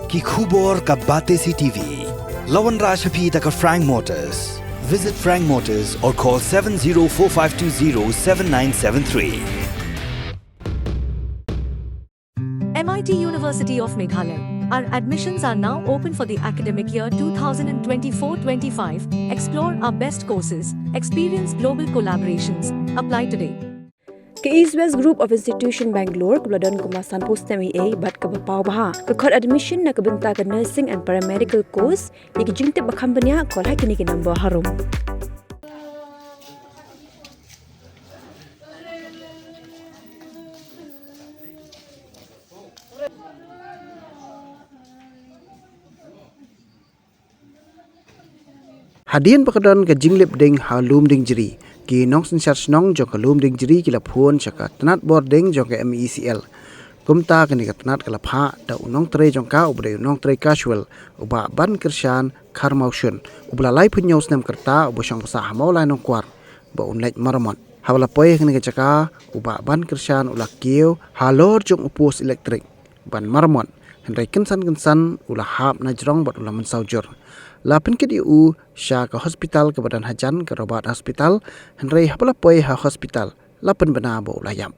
ki khubor ka bate si TV. Lawan Rashapi taka Frank Motors. Visit Frank Motors or call 7045207973. MIT University of Meghalaya. Our admissions are now open for the academic year 2024-25. Explore our best courses, experience global collaborations. Apply today. Ke East West Group of Institution Bangalore kebeladon kemasan postemi A bat ke bapau baha ke kod admission na kebenta ke nursing and paramedical course yang jingte bakam benya kol hai kini ke number harum. Hadian pakadon ke jinglip ding ha Lumdiengjri ki Nongshna nong jong ke Lumdiengjri ki la phuan chaka tanat boarding jong ke MECL kumta ke ni tanat ke la pha da unong tre jong ka ubre unong tre casual uba ban kirshan kharmaushun ubla lai phun nyos nam kerta ubo shang sa hamau lai nong kwar ba unlek maramon hawala poe ke ni chaka uba ban kirshan ula kieu halor jong upos Ilektrik ban maramon henrai kensan ula hap na jrong bat ula mensaujur lapin ke diu sya ke hospital ke badan hajan ke robat hospital henrei hapala poi ha hospital lapin bena bo layam